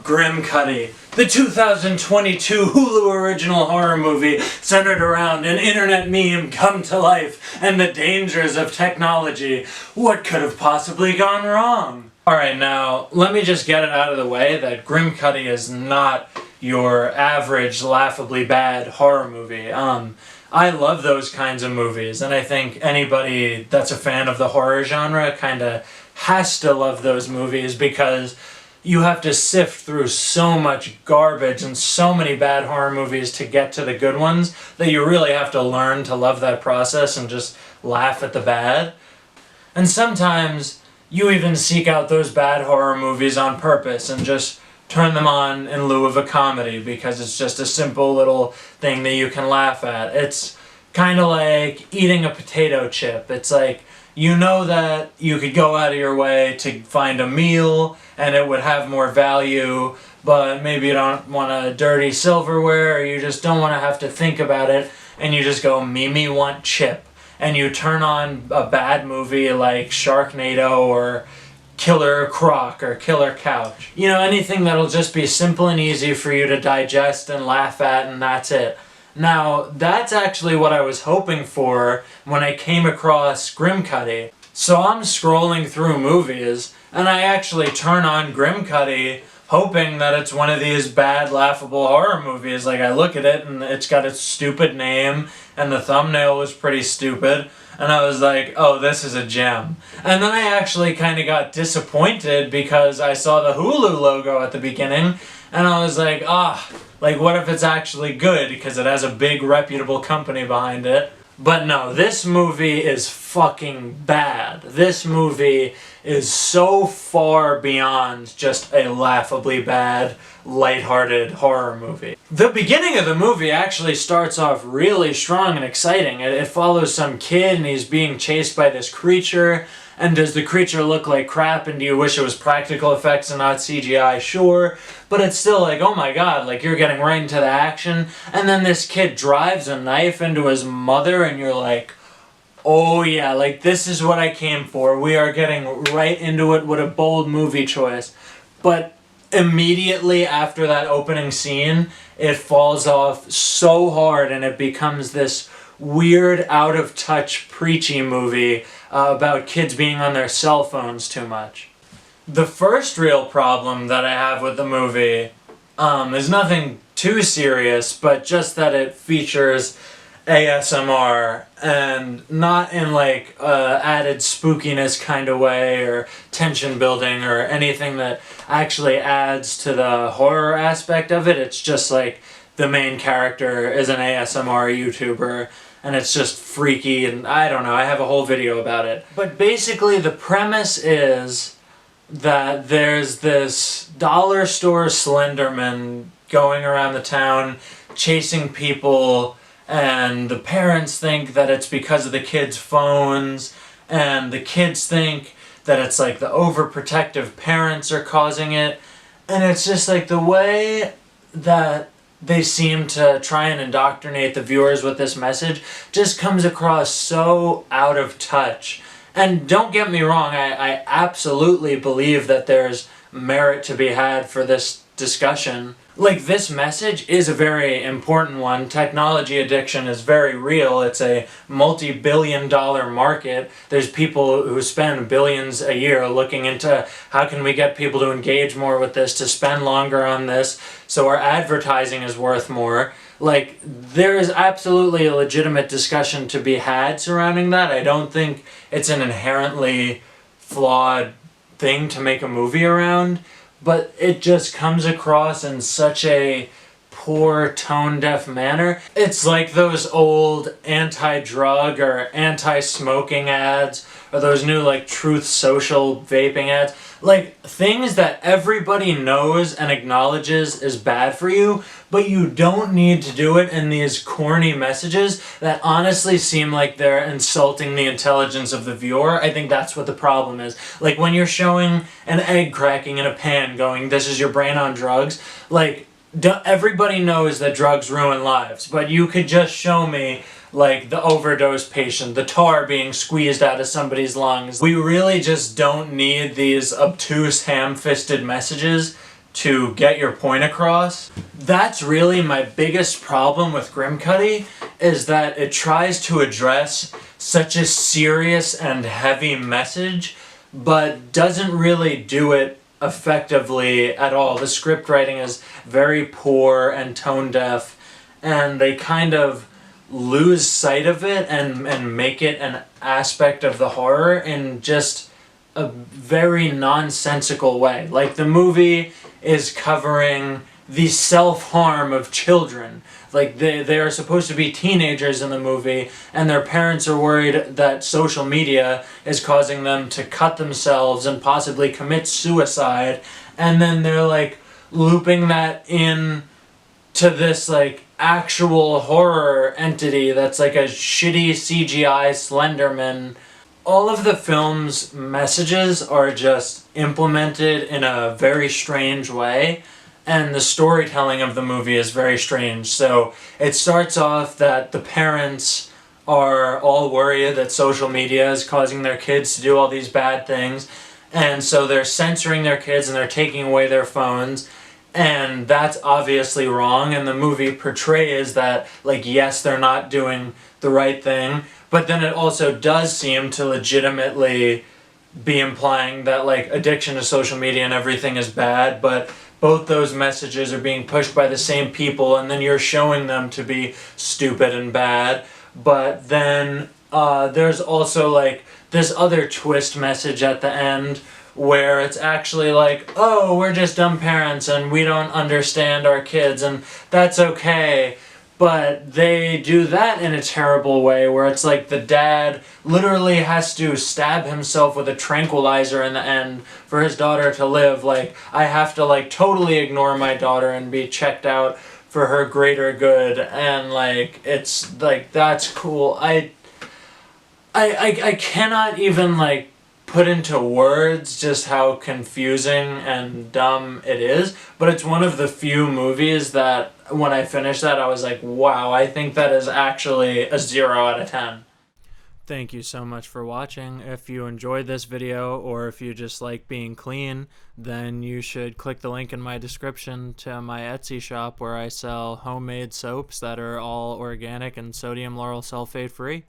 Grimcutty, the 2022 Hulu original horror movie centered around an internet meme come to life and the dangers of technology. What could have possibly gone wrong? Alright, now, let me just get it out of the way that Grimcutty is not your average, laughably bad horror movie. I love those kinds of movies, and I think anybody that's a fan of the horror genre kinda has to love those movies because you have to sift through so much garbage and so many bad horror movies to get to the good ones that you really have to learn to love that process and just laugh at the bad. And sometimes you even seek out those bad horror movies on purpose and just turn them on in lieu of a comedy because it's just a simple little thing that you can laugh at. It's kind of like eating a potato chip. It's like, you know that you could go out of your way to find a meal and it would have more value, but maybe you don't want a dirty silverware or you just don't want to have to think about it and you just go, me want chip. And you turn on a bad movie like Sharknado or Killer Croc or Killer Couch. You know, anything that'll just be simple and easy for you to digest and laugh at, and that's it. Now, that's actually what I was hoping for when I came across Grimcutty. So I'm scrolling through movies, and I actually turn on Grimcutty hoping that it's one of these bad, laughable horror movies. Like, I look at it, and it's got its stupid name, and the thumbnail was pretty stupid. And I was like, oh, this is a gem. And then I actually kind of got disappointed because I saw the Hulu logo at the beginning, and I was like, like what if it's actually good because it has a big reputable company behind it. But no, this movie is fucking bad. This movie is so far beyond just a laughably bad, lighthearted horror movie. The beginning of the movie actually starts off really strong and exciting. It follows some kid and he's being chased by this creature. And does the creature look like crap and do you wish it was practical effects and not CGI? Sure. But it's still like, oh my god, like you're getting right into the action. And then this kid drives a knife into his mother and you're like, oh yeah, like this is what I came for. We are getting right into it. What a bold movie choice. But immediately after that opening scene, it falls off so hard and it becomes this weird, out-of-touch, preachy movie about kids being on their cell phones too much. The first real problem that I have with the movie is nothing too serious, but just that it features ASMR, and not in like added spookiness kind of way or tension building or anything that actually adds to the horror aspect of it. It's just like the main character is an ASMR YouTuber and it's just freaky and I don't know, I have a whole video about it. But basically the premise is that there's this dollar store Slenderman going around the town chasing people, and the parents think that it's because of the kids' phones, and the kids think that it's like the overprotective parents are causing it, and it's just like the way that they seem to try and indoctrinate the viewers with this message just comes across so out of touch. And don't get me wrong, I absolutely believe that there's merit to be had for this discussion. Like, this message is a very important one. Technology addiction is very real. It's a multi-billion-dollar market. There's people who spend billions a year looking into how can we get people to engage more with this, to spend longer on this, so our advertising is worth more. Like, there is absolutely a legitimate discussion to be had surrounding that. I don't think it's an inherently flawed thing to make a movie around, but it just comes across in such a poor, tone-deaf manner. It's like those old anti-drug or anti-smoking ads, or those new like Truth Social vaping ads. Like, things that everybody knows and acknowledges is bad for you, but you don't need to do it in these corny messages that honestly seem like they're insulting the intelligence of the viewer. I think that's what the problem is. Like, when you're showing an egg cracking in a pan going, this is your brain on drugs, like, everybody knows that drugs ruin lives, but you could just show me like the overdose patient, the tar being squeezed out of somebody's lungs. We really just don't need these obtuse ham-fisted messages to get your point across. That's really my biggest problem with Grimcutty, is that it tries to address such a serious and heavy message, but doesn't really do it effectively at all. The script writing is very poor and tone deaf, and they kind of lose sight of it and make it an aspect of the horror in just a very nonsensical way. Like, the movie is covering the self-harm of children. Like, they are supposed to be teenagers in the movie, and their parents are worried that social media is causing them to cut themselves and possibly commit suicide, and then they're like looping that in to this like actual horror entity that's like a shitty CGI Slenderman. All of the film's messages are just implemented in a very strange way, and the storytelling of the movie is very strange. So it starts off that the parents are all worried that social media is causing their kids to do all these bad things, and so they're censoring their kids and they're taking away their phones. And that's obviously wrong, and the movie portrays that, like, yes, they're not doing the right thing, but then it also does seem to legitimately be implying that, like, addiction to social media and everything is bad, but both those messages are being pushed by the same people, and then you're showing them to be stupid and bad. But then there's also, like, this other twist message at the end, where it's actually like, oh, we're just dumb parents and we don't understand our kids, and that's okay. But they do that in a terrible way, where it's like the dad literally has to stab himself with a tranquilizer in the end for his daughter to live. Like, I have to like totally ignore my daughter and be checked out for her greater good, and like, it's like, that's cool. I cannot even like put into words just how confusing and dumb it is, but it's one of the few movies that when I finished that I was like, wow, I think that is actually a 0 out of 10. Thank you so much for watching. If you enjoyed this video, or if you just like being clean, then you should click the link in my description to my Etsy shop, where I sell homemade soaps that are all organic and sodium lauryl sulfate free.